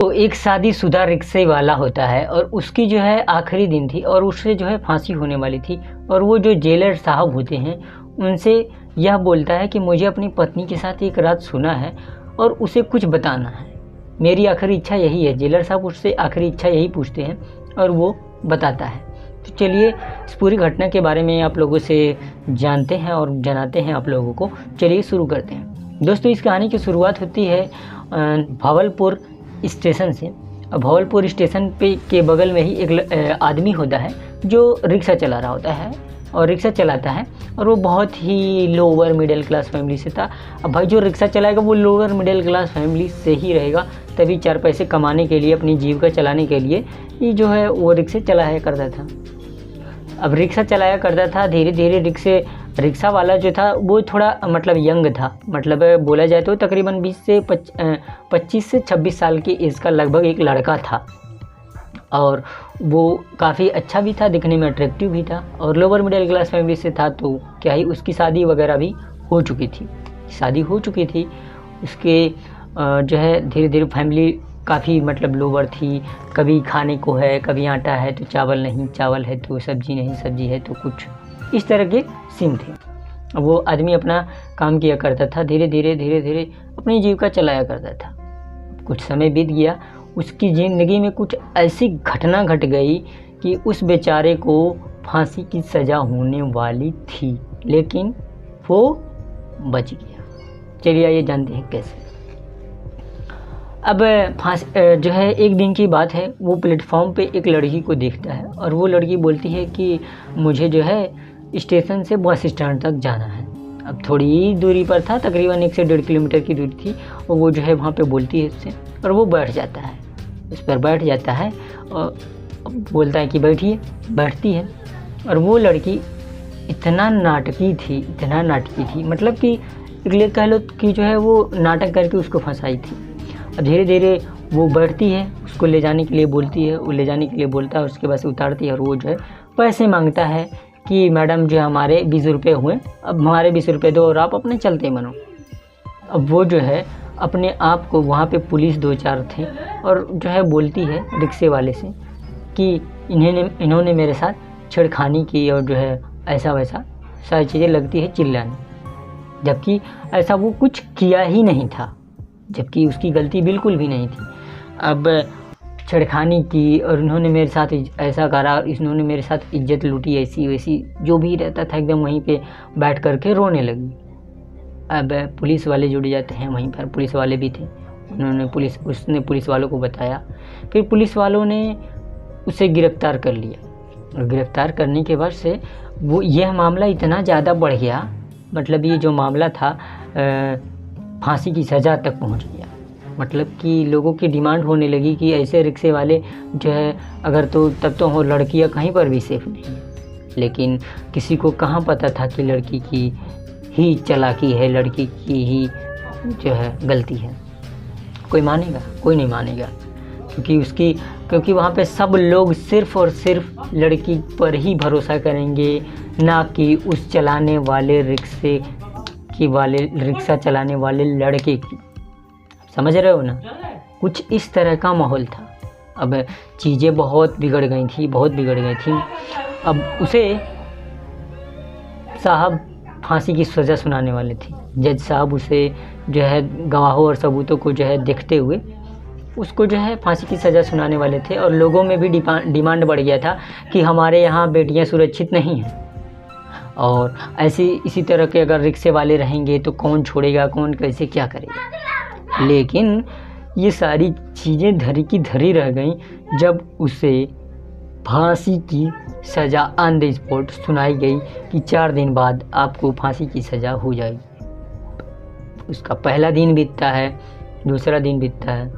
तो एक शादीशुदा रिक्शे वाला होता है और उसकी जो है आखिरी दिन थी और उससे जो है फांसी होने वाली थी। और वो जो जेलर साहब होते हैं उनसे यह बोलता है कि मुझे अपनी पत्नी के साथ एक रात सोना है और उसे कुछ बताना है, मेरी आखिरी इच्छा यही है। जेलर साहब उससे आखिरी इच्छा यही पूछते हैं और वो बताता है। तो चलिए इस पूरी घटना के बारे में आप लोगों से जानते हैं और जनाते हैं आप लोगों को। चलिए शुरू करते हैं। दोस्तों, इस कहानी की शुरुआत होती है भावलपुर स्टेशन से। भावलपुर स्टेशन पे के बगल में ही एक आदमी होता है जो रिक्शा चला रहा होता है और रिक्शा चलाता है और वो बहुत ही लोअर मिडिल क्लास फैमिली से था। अब भाई जो रिक्शा चलाएगा वो लोअर मिडिल क्लास फैमिली से ही रहेगा, तभी 4 पैसे कमाने के लिए, अपनी जीविका चलाने के लिए ये जो है वो रिक्शे चलाया करता था। अब रिक्शा चलाया करता था, धीरे धीरे रिक्शा वाला जो था वो थोड़ा मतलब यंग था, मतलब बोला जाए तो तकरीबन 25 से 26 साल की एज का लगभग एक लड़का था और वो काफ़ी अच्छा भी था, दिखने में अट्रैक्टिव भी था और लोअर मिडिल क्लास फैमिली से था। तो क्या ही उसकी शादी वगैरह भी हो चुकी थी। उसके जो है धीरे धीरे फैमिली काफ़ी मतलब लोअर थी। कभी खाने को है, कभी आटा है तो चावल नहीं, चावल है तो सब्जी नहीं, सब्जी है तो कुछ, इस तरह के सीन थे। वो आदमी अपना काम किया करता था, धीरे धीरे अपनी जीविका चलाया करता था। कुछ समय बीत गया, उसकी ज़िंदगी में कुछ ऐसी घटना घट गई कि उस बेचारे को फांसी की सज़ा होने वाली थी, लेकिन वो बच गया। चलिए आइए जानते हैं कैसे। अब जो है एक दिन की बात है, वो प्लेटफॉर्म पे एक लड़की को देखता है और वो लड़की बोलती है कि मुझे जो है स्टेशन से बस स्टैंड तक जाना है। अब थोड़ी दूरी पर था, तकरीबन 1 से 1.5 किलोमीटर की दूरी थी और वो जो है वहाँ पे बोलती है उससे और वो बैठ जाता है, उस पर बैठ जाता है और बोलता है कि बैठिए। बैठती है और वो लड़की इतना नाटकी थी, मतलब कि इसलिए कह लो कि जो है वो नाटक करके उसको फंसाई थी। अब धीरे धीरे वो बैठती है, उसको ले जाने के लिए बोलती है, वो ले जाने के लिए बोलता है, उसके बाद से उतारती है और वो जो है पैसे मांगता है कि मैडम जो हमारे 20 रुपये हुए, अब हमारे 20 रुपये दो और आप अपने चलते बनो। अब वो जो है अपने आप को, वहाँ पे पुलिस 2-4 थे और जो है बोलती है रिक्शे वाले से कि इन्होंने मेरे साथ छेड़खानी की और जो है ऐसा वैसा सारी चीज़ें लगती है चिल्लाने, जबकि ऐसा वो कुछ किया ही नहीं था, जबकि उसकी गलती बिल्कुल भी नहीं थी। अब छेड़खानी की और इन्होंने मेरे साथ ऐसा करा, इन्होंने मेरे साथ इज्जत लूटी, ऐसी वैसी जो भी रहता था एकदम वहीं पे बैठ कर के रोने लगी। अब पुलिस वाले जुड़ जाते हैं, वहीं पर पुलिस वाले भी थे, उसने पुलिस वालों को बताया। फिर पुलिस वालों ने उसे गिरफ़्तार कर लिया और गिरफ़्तार करने के बाद से वो यह मामला इतना ज़्यादा बढ़ गया, मतलब ये जो मामला था फांसी की सज़ा तक पहुंच गया। मतलब कि लोगों की डिमांड होने लगी कि ऐसे रिक्शे वाले जो है अगर तो तब तो हो लड़कियां कहीं पर भी सेफ़ नहीं है, लेकिन किसी को कहाँ पता था कि लड़की की ही चालाकी है, लड़की की ही जो है गलती है। कोई मानेगा? कोई नहीं मानेगा, क्योंकि वहाँ पे सब लोग सिर्फ़ और सिर्फ लड़की पर ही भरोसा करेंगे, ना कि उस चलाने वाले रिक्शा चलाने वाले लड़के की। समझ रहे हो ना? कुछ इस तरह का माहौल था। अब चीज़ें बहुत बिगड़ गई थी। अब उसे साहब फांसी की सज़ा सुनाने वाले थे। जज साहब उसे जो है गवाहों और सबूतों को जो है देखते हुए उसको जो है फांसी की सज़ा सुनाने वाले थे और लोगों में भी डिमांड बढ़ गया था कि हमारे यहाँ बेटियाँ सुरक्षित नहीं हैं और इसी तरह के अगर रिक्शे वाले रहेंगे तो कौन छोड़ेगा, कौन कैसे क्या करेगा। लेकिन ये सारी चीज़ें धरी की धरी रह गईं जब उसे फांसी की सज़ा ऑन द स्पॉट सुनाई गई कि 4 दिन बाद आपको फांसी की सज़ा हो जाएगी। उसका पहला दिन बीतता है, दूसरा दिन बीतता है,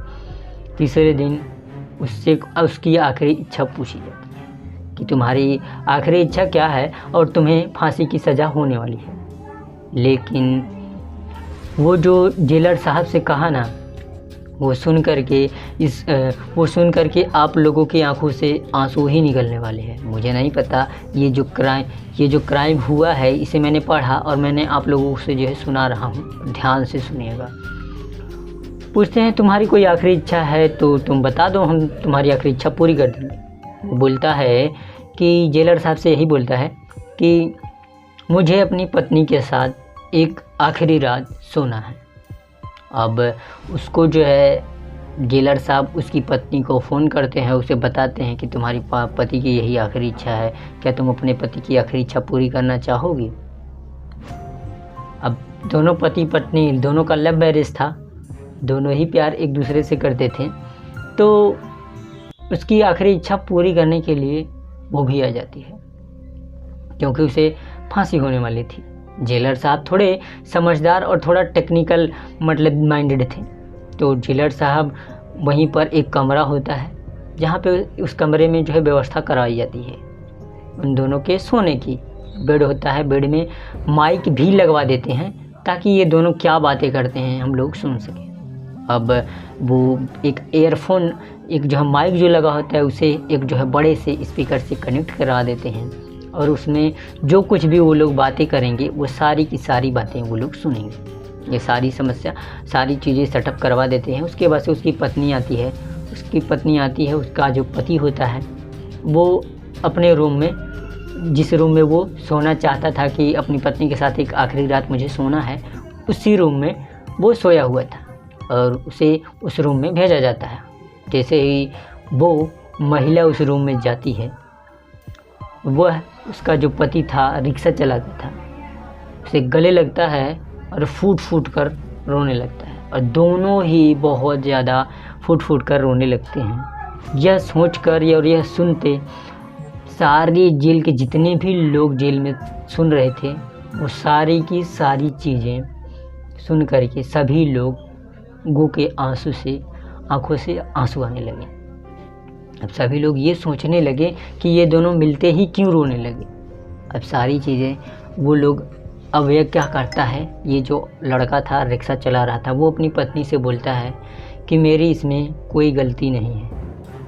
तीसरे दिन उससे उसकी आखिरी इच्छा पूछी जाती है कि तुम्हारी आखिरी इच्छा क्या है और तुम्हें फांसी की सज़ा होने वाली है। लेकिन वो जो जेलर साहब से कहा ना, वो सुन करके आप लोगों की आंखों से आंसू ही निकलने वाले हैं। मुझे नहीं पता ये जो क्राइम हुआ है इसे मैंने पढ़ा और मैंने आप लोगों से जो है सुना रहा हूँ, ध्यान से सुनिएगा। पूछते हैं तुम्हारी कोई आखिरी इच्छा है तो तुम बता दो, हम तुम्हारी आखिरी इच्छा पूरी कर देंगे। वो बोलता है कि जेलर साहब से यही बोलता है कि मुझे अपनी पत्नी के साथ एक आखिरी रात सोना है। अब उसको जो है जेलर साहब उसकी पत्नी को फ़ोन करते हैं, उसे बताते हैं कि तुम्हारी पति की यही आखिरी इच्छा है, क्या तुम अपने पति की आखिरी इच्छा पूरी करना चाहोगी। अब दोनों पति पत्नी दोनों का लव मैरिज था, दोनों ही प्यार एक दूसरे से करते थे, तो उसकी आखिरी इच्छा पूरी करने के लिए वो भी आ जाती है क्योंकि उसे फांसी होने वाली थी। जेलर साहब थोड़े समझदार और थोड़ा टेक्निकल मतलब माइंडेड थे, तो जेलर साहब वहीं पर एक कमरा होता है जहाँ पे उस कमरे में जो है व्यवस्था कराई जाती है उन दोनों के सोने की। बेड होता है, बेड में माइक भी लगवा देते हैं ताकि ये दोनों क्या बातें करते हैं हम लोग सुन सकें। अब वो एक एयरफोन, एक जो है माइक जो लगा होता है उसे एक जो है बड़े से स्पीकर से कनेक्ट करा देते हैं और उसमें जो कुछ भी वो लोग बातें करेंगे वो सारी की सारी बातें वो लोग सुनेंगे। ये सारी समस्या सारी चीज़ें सेटअप करवा देते हैं। उसके बाद से उसकी पत्नी आती है, उसका जो पति होता है वो अपने रूम में, जिस रूम में वो सोना चाहता था कि अपनी पत्नी के साथ एक आखिरी रात मुझे सोना है, उसी रूम में वो सोया हुआ था और उसे उस रूम में भेजा जाता है। जैसे ही वो महिला उस रूम में जाती है, वह उसका जो पति था रिक्शा चलाता था, उसे गले लगता है और फूट फूट कर रोने लगता है और दोनों ही बहुत ज़्यादा फूट फूट कर रोने लगते हैं। यह सोचकर और यह सुनते सारी जेल के जितने भी लोग जेल में सुन रहे थे वो सारी की सारी चीज़ें सुन कर के सभी लोगों के आंखों से आंसू आने लगे। अब सभी लोग ये सोचने लगे कि ये दोनों मिलते ही क्यों रोने लगे। अब सारी चीज़ें वो लोग, अब यह क्या करता है, ये जो लड़का था रिक्शा चला रहा था वो अपनी पत्नी से बोलता है कि मेरी इसमें कोई गलती नहीं है।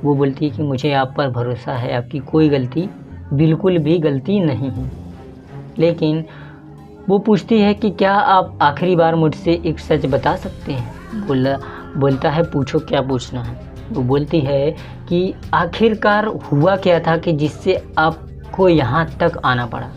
वो बोलती है कि मुझे आप पर भरोसा है, आपकी कोई गलती, बिल्कुल भी गलती नहीं है। लेकिन वो पूछती है कि क्या आप आखिरी बार मुझसे एक सच बता सकते हैं। बोलता है पूछो क्या पूछना है। वो बोलती है कि आखिरकार हुआ क्या था कि जिससे आपको यहाँ तक आना पड़ा।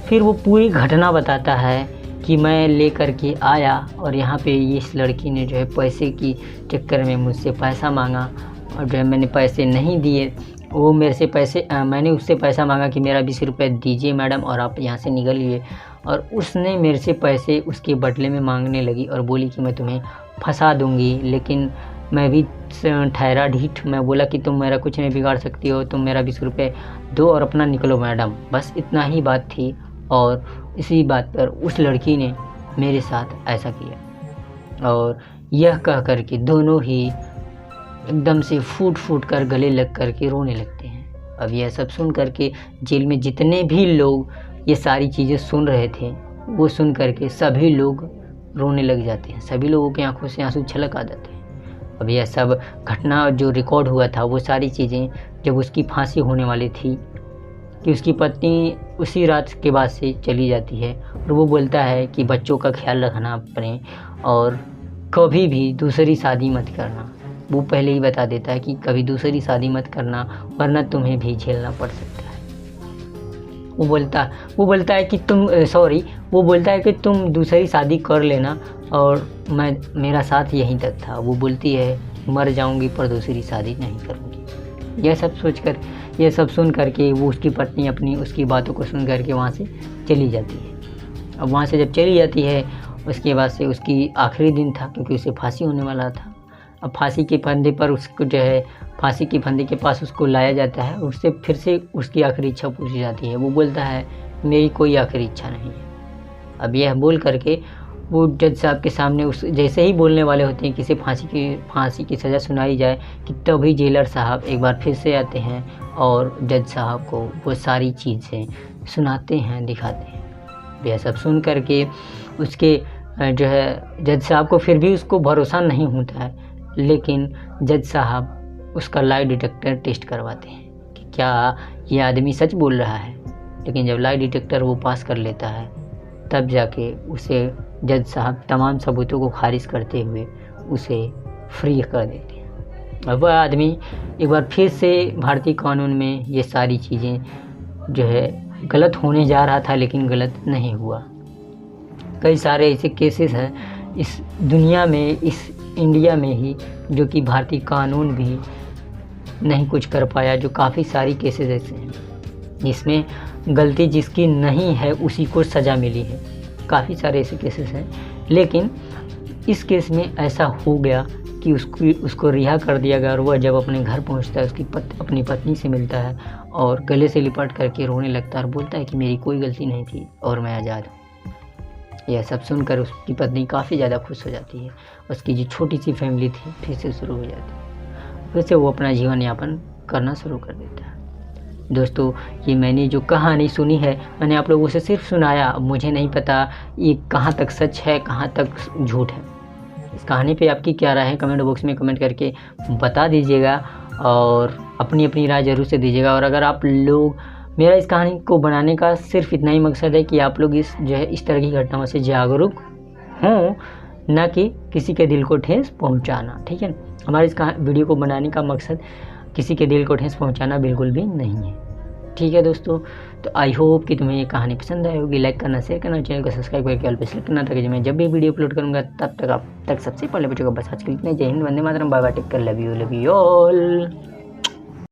फिर वो पूरी घटना बताता है कि मैं लेकर के आया और यहाँ पे इस लड़की ने जो है पैसे की चक्कर में मुझसे पैसा मांगा और जो है मैंने पैसे नहीं दिए। वो मेरे से मैंने उससे पैसा मांगा कि मेरा 20 रुपये दीजिए मैडम और आप यहाँ से निकलिए, और उसने मेरे से पैसे उसके बदले में मांगने लगी और बोली कि मैं तुम्हें फंसा दूँगी। लेकिन मैं भी ठहरा ढीठ, मैं बोला कि तुम मेरा कुछ नहीं बिगाड़ सकती हो, तुम मेरा 20 रुपये दो और अपना निकलो मैडम। बस इतना ही बात थी और इसी बात पर उस लड़की ने मेरे साथ ऐसा किया। और यह कह कर के दोनों ही एकदम से फूट फूट कर गले लग कर के रोने लगते हैं। अब यह सब सुन कर के जेल में जितने भी लोग ये सारी चीज़ें सुन रहे थे वो सुन कर के सभी लोग रोने लग जाते हैं, सभी लोगों की आंखों से आंसू छलक आ जाते हैं। अब यह सब घटना जो रिकॉर्ड हुआ था वो सारी चीज़ें जब उसकी फांसी होने वाली थी कि उसकी पत्नी उसी रात के बाद से चली जाती है और वो बोलता है कि बच्चों का ख्याल रखना अपने और कभी भी दूसरी शादी मत करना। वो पहले ही बता देता है कि कभी दूसरी शादी मत करना वरना तुम्हें भी झेलना पड़ सकता है। वो बोलता है कि तुम दूसरी शादी कर लेना और मेरा साथ यहीं तक था। वो बोलती है मर जाऊंगी पर दूसरी शादी नहीं करूंगी। यह सब सुन करके वो उसकी पत्नी उसकी बातों को सुन करके वहाँ से चली जाती है। अब वहाँ से जब चली जाती है उसके बाद से उसकी आखिरी दिन था क्योंकि उसे फांसी होने वाला था। अब फांसी के फंदे पर उसको जो है फांसी के फंदे के पास उसको लाया जाता है, उससे फिर से उसकी आखिरी इच्छा पूछी जाती है। वो बोलता है मेरी कोई आखिरी इच्छा नहीं है। अब यह बोल करके वो जज साहब के सामने उस जैसे ही बोलने वाले होते हैं कि फांसी की सज़ा सुनाई जाए कि तभी जेलर साहब एक बार फिर से आते हैं और जज साहब को वो सारी चीज़ें सुनाते हैं, दिखाते हैं। यह सब सुन करके उसके जो है जज साहब को फिर भी उसको भरोसा नहीं होता है, लेकिन जज साहब उसका लाई डिटेक्टर टेस्ट करवाते हैं कि क्या ये आदमी सच बोल रहा है। लेकिन जब लाई डिटेक्टर वो पास कर लेता है तब जाके उसे जज साहब तमाम सबूतों को खारिज करते हुए उसे फ्री कर देते हैं। और वह आदमी एक बार फिर से भारतीय कानून में ये सारी चीज़ें जो है गलत होने जा रहा था, लेकिन गलत नहीं हुआ। कई सारे ऐसे केसेस हैं इस दुनिया में, इस इंडिया में ही, जो कि भारतीय कानून भी नहीं कुछ कर पाया। जो काफ़ी सारी केसेस ऐसे हैं जिसमें गलती जिसकी नहीं है उसी को सज़ा मिली है। काफ़ी सारे ऐसे केसेस हैं, लेकिन इस केस में ऐसा हो गया कि उसको रिहा कर दिया गया। और वह जब अपने घर पहुंचता है, अपनी पत्नी से मिलता है और गले से लिपट करके रोने लगता है और बोलता है कि मेरी कोई गलती नहीं थी और मैं आज़ाद हूँ। यह सब सुनकर उसकी पत्नी काफ़ी ज़्यादा खुश हो जाती है। उसकी जो छोटी सी फैमिली थी फिर से शुरू हो जाती है, फिर से वो अपना जीवन यापन करना शुरू कर देता है। दोस्तों, ये मैंने जो कहानी सुनी है, मैंने आप लोगों से सिर्फ सुनाया। अब मुझे नहीं पता ये कहाँ तक सच है, कहाँ तक झूठ है। इस कहानी पे आपकी क्या राय है, कमेंट बॉक्स में कमेंट करके बता दीजिएगा और अपनी अपनी राय ज़रूर से दीजिएगा। और अगर आप लोग, मेरा इस कहानी को बनाने का सिर्फ इतना ही मकसद है कि आप लोग इस तरह की घटनाओं से जागरूक हों, ना कि किसी के दिल को ठेस पहुंचाना। ठीक है, हमारे इस वीडियो को बनाने का मकसद किसी के दिल को ठेस पहुंचाना बिल्कुल भी नहीं है। ठीक है दोस्तों, तो आई होप कि तुम्हें ये कहानी पसंद आई होगी। लाइक करना, शेयर करना, चैनल को सब्सक्राइब करके ऑल पे सेलेक्ट करना, ताकि मैं जब भी वीडियो अपलोड करूँगा तब तक आप तक सबसे पहले बच्चों का बस आज के लिए इतना। जय हिंद, वंदे मातरम, bye bye, take care, love you all.